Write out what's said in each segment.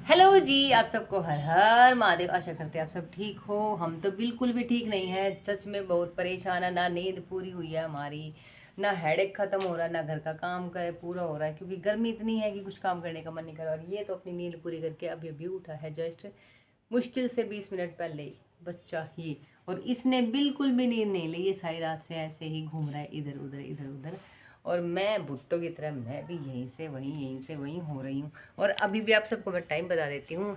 Hello जी, आप सबको हर हर महादेव। आशा करते हैं आप सब ठीक हो। हम तो बिल्कुल भी ठीक नहीं है, सच में बहुत परेशान है। ना नींद पूरी हुई है हमारी, ना हेडेक खत्म हो रहा है, ना घर का काम करे पूरा हो रहा है, क्योंकि गर्मी इतनी है कि कुछ काम करने का मन नहीं कर रहा। और ये तो अपनी नींद पूरी करके अभी अभी उठा है, जस्ट मुश्किल से 20 मिनट पहले ही बच्चा ही। और इसने बिल्कुल भी नींद नहीं ली, ये सारी रात से ऐसे ही घूम रहा है इधर उधर इधर उधर। और मैं भुट्टो की तरह मैं भी यहीं से वहीं हो रही हूँ। और अभी भी आप सबको मैं टाइम बता देती हूँ,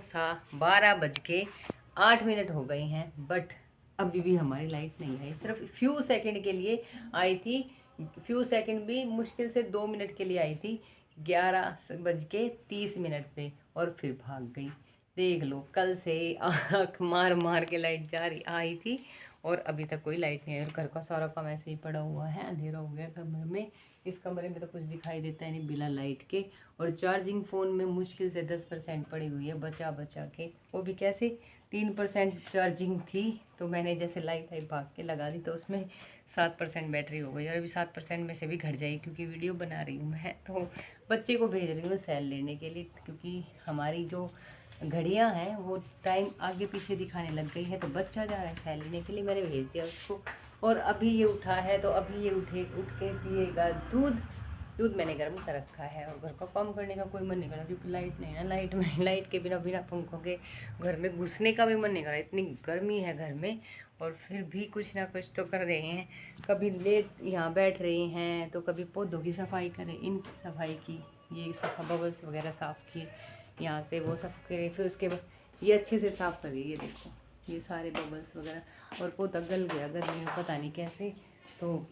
12:08 हो गए हैं, बट अभी भी हमारी लाइट नहीं आई। सिर्फ फ्यू सेकंड के लिए आई थी, फ्यू सेकंड भी मुश्किल से 2 मिनट के लिए आई थी, 11:30 पे, और फिर भाग गई। देख लो, कल से आँख मार मार के लाइट जा रही आई थी, और अभी तक कोई लाइट नहीं आई। और घर का सारा काम ऐसे ही पड़ा हुआ है, अंधेरा हो गया कमरे में। इस कमरे में तो कुछ दिखाई देता है नहीं बिना लाइट के। और चार्जिंग फ़ोन में मुश्किल से 10% पड़ी हुई है, बचा बचा के, वो भी कैसे, 3% चार्जिंग थी, तो मैंने जैसे लाइट आई भाग के लगा दी, तो उसमें 7% बैटरी हो गई। और अभी 7% में से भी घट जाएगी, क्योंकि वीडियो बना रही हूँ मैं, तो बच्चे को भेज रही हूँ सेल लेने के लिए, क्योंकि हमारी जो घड़ियाँ हैं वो टाइम आगे पीछे दिखाने लग गई है। तो बच्चा जा रहा है सेल लेने के लिए, मैंने भेज दिया उसको। और अभी ये उठा है, तो अभी ये उठ के पिएगा दूध। दूध मैंने गर्म कर रखा है, और घर का काम करने का कोई मन नहीं कर रहा, क्योंकि लाइट नहीं है। लाइट के बिना बिना पंखों के घर में घुसने का भी मन नहीं कर रहा, इतनी गर्मी है घर में। और फिर भी कुछ ना कुछ तो कर रहे हैं, कभी लेट यहाँ बैठ रहे हैं, तो कभी पौधों की सफाई करें, इनकी सफाई की, ये सफा बबल्स वगैरह साफ़ किए, यहाँ से वो सब करे, फिर उसके बाद ये अच्छे से साफ़ करिए। ये देखो, ये सारे बबल्स वगैरह, और पौधा गल गया गर्मी में पता नहीं कैसे, तो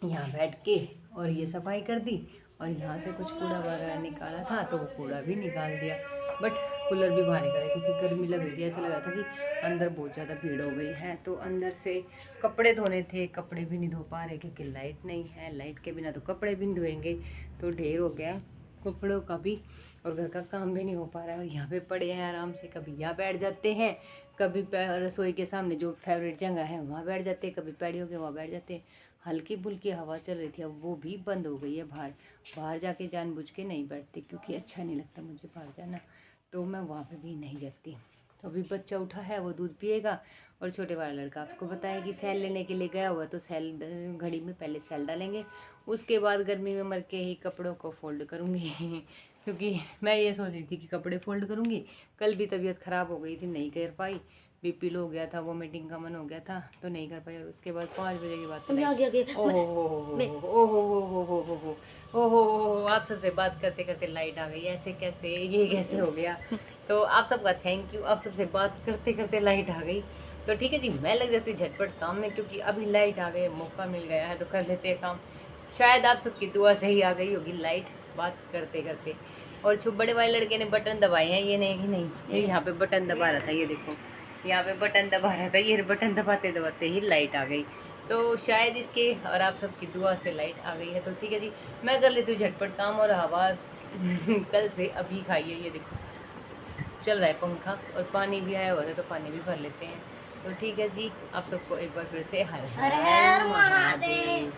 यहाँ बैठ के और ये सफाई कर दी। और यहाँ से कुछ कूड़ा वगैरह निकाला था, तो वो कूड़ा भी निकाल दिया। बट कूलर भी बाहर निकाला, क्योंकि गर्मी लग रही थी, ऐसा लग रहा था कि अंदर बहुत ज़्यादा भीड़ हो गई है। तो अंदर से कपड़े धोने थे, कपड़े भी नहीं धो पा रहे, क्योंकि लाइट नहीं है। लाइट के बिना तो कपड़े भी नहीं धोएंगे, तो ढेर हो गया कपड़ों का भी, और घर का काम भी नहीं हो पा रहा है। और यहाँ पे पड़े हैं आराम से, कभी यहाँ बैठ जाते हैं, कभी रसोई के सामने जो फेवरेट जगह है वहाँ बैठ जाते हैं, कभी पैड़ियों के वहाँ बैठ जाते हैं। हल्की फुल्की हवा चल रही थी, अब वो भी बंद हो गई है। बाहर जाके जानबूझ के नहीं बैठती, क्योंकि अच्छा नहीं लगता मुझे बाहर जाना, तो मैं वहाँ पे भी नहीं जाती। तो अभी बच्चा उठा है, वो दूध पिएगा। और छोटे वाला लड़का आपको बताया कि सेल लेने के लिए गया हुआ, तो सेल घड़ी में पहले सेल डालेंगे, उसके बाद गर्मी में मर के ही कपड़ों को फोल्ड करूँगी क्योंकि मैं ये सोच रही थी कि कपड़े फोल्ड करूँगी। कल भी तबीयत ख़राब हो गई थी, नहीं कर पाई, बीपी लो हो गया था, वोमिटिंग का मन हो गया था, तो नहीं कर पाई। और उसके बाद 5 बजे की बात ओहो, आप सबसे बात करते करते लाइट आ गई, ऐसे कैसे, ये कैसे हो गया। तो आप सबका थैंक यू, आप सबसे बात करते करते लाइट आ गई। तो ठीक है जी, मैं लग जाती हूँ झटपट काम में, क्योंकि अभी लाइट आ गई, मौका मिल गया है, तो कर लेते हैं काम। शायद आप सबकी दुआ से ही आ गई होगी लाइट, बात करते करते। और बड़े वाले लड़के ने बटन दबाए हैं, ये नहीं कि नहीं, ये यहाँ पे बटन दबा रहा था, ये देखो यहाँ पे बटन दबा रहा था, ये बटन दबाते दबाते ही लाइट आ गई। तो शायद इसके और आप सबकी दुआ से लाइट आ गई है। तो ठीक है जी, मैं कर लेती हूँ झटपट काम। और हवा कल से अभी खाइए, ये देखो चल रहा है पंखा, और पानी भी आया हुआ है, तो पानी भी भर लेते हैं। तो ठीक है जी, आप सबको एक बार फिर से हर हर महादेव।